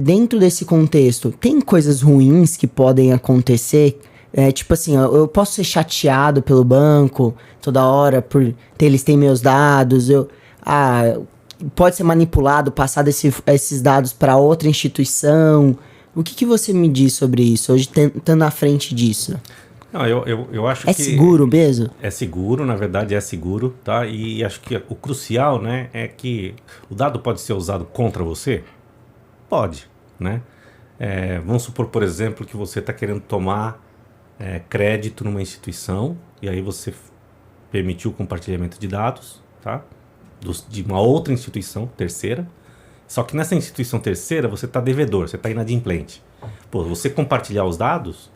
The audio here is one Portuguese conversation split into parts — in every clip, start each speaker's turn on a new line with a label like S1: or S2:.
S1: dentro desse contexto, tem coisas ruins que podem acontecer? Tipo assim, eu posso ser chateado pelo banco toda hora por eles têm meus dados, pode ser manipulado, passar esses dados para outra instituição. O que você me diz sobre isso, hoje estando na frente disso?
S2: Não, eu acho que...
S1: É seguro mesmo?
S2: É seguro, na verdade é seguro, tá? E acho que o crucial, né, é que o dado pode ser usado contra você? Pode, né? Vamos supor, por exemplo, que você está querendo tomar crédito numa instituição e aí você permitiu o compartilhamento de dados, tá? De uma outra instituição terceira. Só que nessa instituição terceira você está devedor, você está inadimplente. Pô, você compartilhar os dados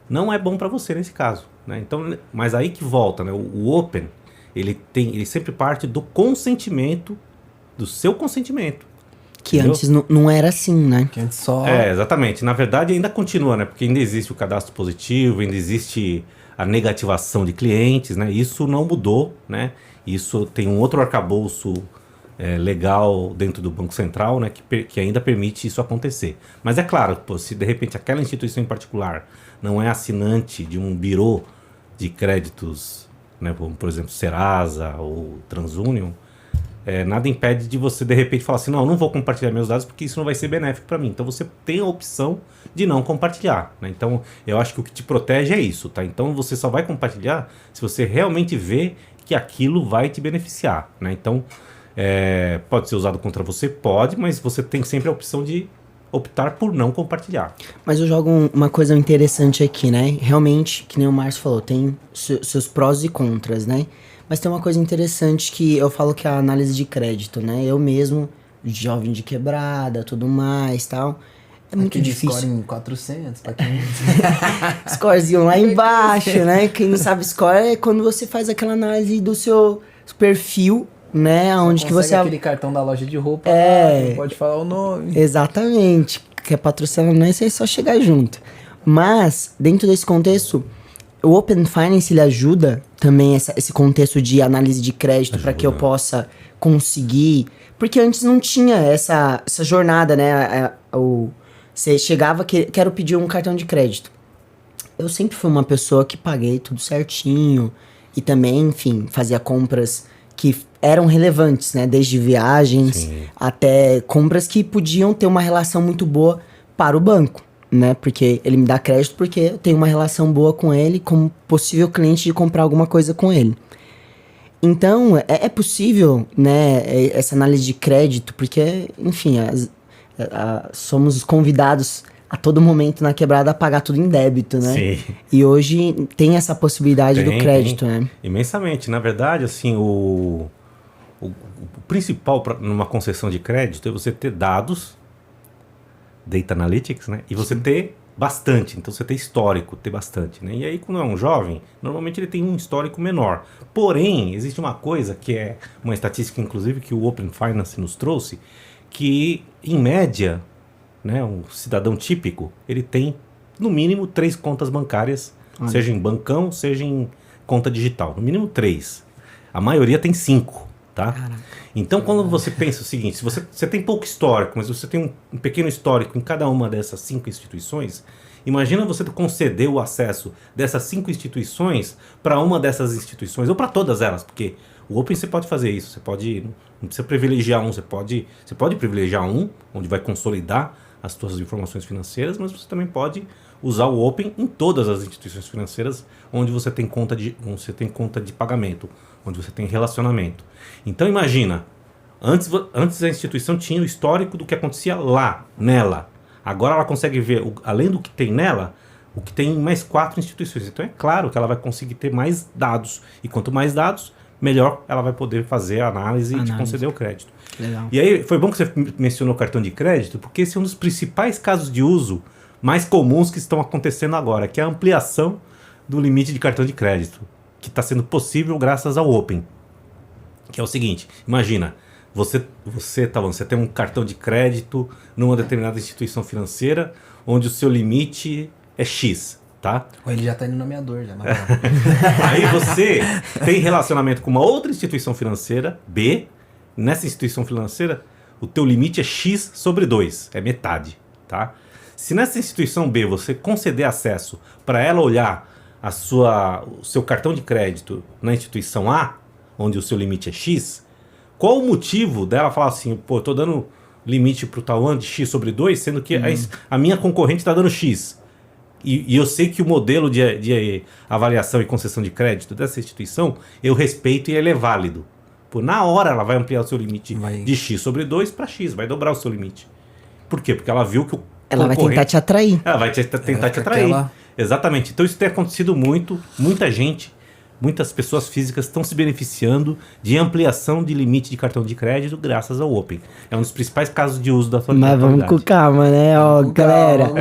S2: não é bom para você nesse caso, né? Então, mas aí que volta, né? O Open, ele sempre parte do consentimento, do seu consentimento.
S1: Que
S2: entendeu?
S1: antes não era assim, né?
S3: Que antes só...
S2: Exatamente. Na verdade ainda continua, né? Porque ainda existe o cadastro positivo, ainda existe a negativação de clientes, né? Isso não mudou, né? Isso tem um outro arcabouço legal dentro do Banco Central, né? Que ainda permite isso acontecer. Mas é claro, pô, se de repente aquela instituição em particular não é assinante de um birô de créditos, né? Como, por exemplo, Serasa ou TransUnion, nada impede de você de repente falar assim, não vou compartilhar meus dados porque isso não vai ser benéfico para mim. Então você tem a opção de não compartilhar, né? Então eu acho que o que te protege é isso, tá? Então você só vai compartilhar se você realmente vê que aquilo vai te beneficiar, né? Então pode ser usado contra você? Pode, mas você tem sempre a opção de optar por não compartilhar.
S1: Mas eu jogo uma coisa interessante aqui, né? Realmente, que nem o Márcio falou, tem seus prós e contras, né? Mas tem uma coisa interessante que eu falo que é a análise de crédito, né? Eu mesmo, jovem de quebrada, tudo mais, tal. É muito difícil.
S3: Score em 400, pra quem...
S1: Scorezinho lá embaixo, né? Quem não sabe score é quando você faz aquela análise do seu perfil, né? Onde que você...
S3: aquele cartão da loja de roupa, lá, não pode falar o nome.
S1: Exatamente. Quer patrocinar nós, é só chegar junto. Mas, dentro desse contexto, o Open Finance, ele ajuda também esse contexto de análise de crédito para que eu possa conseguir... Porque antes não tinha essa jornada, né? Você chegava, quero pedir um cartão de crédito. Eu sempre fui uma pessoa que paguei tudo certinho e também, enfim, fazia compras que eram relevantes, né? Desde viagens até compras que podiam ter uma relação muito boa para o banco, né? Porque ele me dá crédito porque eu tenho uma relação boa com ele como possível cliente de comprar alguma coisa com ele. Então, é possível, né, essa análise de crédito, porque, enfim, somos convidados a todo momento na quebrada a pagar tudo em débito, né?
S2: Sim.
S1: E hoje tem essa possibilidade do crédito, né?
S2: Imensamente. Na verdade, assim, o principal numa concessão de crédito é você ter dados, data analytics, né? E você ter bastante. Então você ter histórico, ter bastante, né? E aí quando é um jovem, normalmente ele tem um histórico menor. Porém, existe uma coisa que é uma estatística, inclusive, que o Open Finance nos trouxe, que em média, né, um cidadão típico, ele tem no mínimo 3 contas bancárias, seja em bancão, seja em conta digital. No mínimo 3. A maioria tem 5, tá? Caraca. Então, quando você pensa o seguinte, se você tem pouco histórico, mas você tem um pequeno histórico em cada uma dessas 5 instituições, imagina você conceder o acesso dessas 5 instituições para uma dessas instituições, ou para todas elas, porque o Open você pode fazer isso, não precisa privilegiar um, você pode privilegiar um, onde vai consolidar as suas informações financeiras, mas você também pode usar o Open em todas as instituições financeiras onde você tem conta de pagamento, onde você tem relacionamento. Então imagina, antes a instituição tinha o histórico do que acontecia nela. Agora ela consegue ver, além do que tem nela, o que tem em mais 4 instituições. Então é claro que ela vai conseguir ter mais dados. E quanto mais dados, melhor ela vai poder fazer a análise e te conceder o crédito.
S1: Legal.
S2: E aí foi bom que você mencionou o cartão de crédito, porque esse é um dos principais casos de uso mais comuns que estão acontecendo agora, que é a ampliação do limite de cartão de crédito, que está sendo possível graças ao Open. Que é o seguinte, imagina, você tem um cartão de crédito numa determinada instituição financeira, onde o seu limite é X, tá?
S3: Ou ele já tá indo nomeador, já.
S2: Aí você tem relacionamento com uma outra instituição financeira, B. Nessa instituição financeira, o teu limite é X sobre 2, é metade, tá? Se nessa instituição B você conceder acesso para ela olhar o seu cartão de crédito na instituição A, onde o seu limite é X, qual o motivo dela falar assim, pô, eu tô dando limite pro Tauan de X sobre 2, sendo que a minha concorrente está dando X. E eu sei que o modelo de avaliação e concessão de crédito dessa instituição, eu respeito e ele é válido. Pô, na hora ela vai ampliar o seu limite de X sobre 2 para X, vai dobrar o seu limite. Por quê? Porque ela viu que o
S1: Ela vai tentar te atrair.
S2: Ela vai tentar te atrair. Exatamente. Então isso tem acontecido muito, muita gente, muitas pessoas físicas estão se beneficiando de ampliação de limite de cartão de crédito graças ao Open. É um dos principais casos de uso da atualidade.
S1: Mas vamos com calma, né? Ó, galera.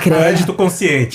S2: Crédito consciente.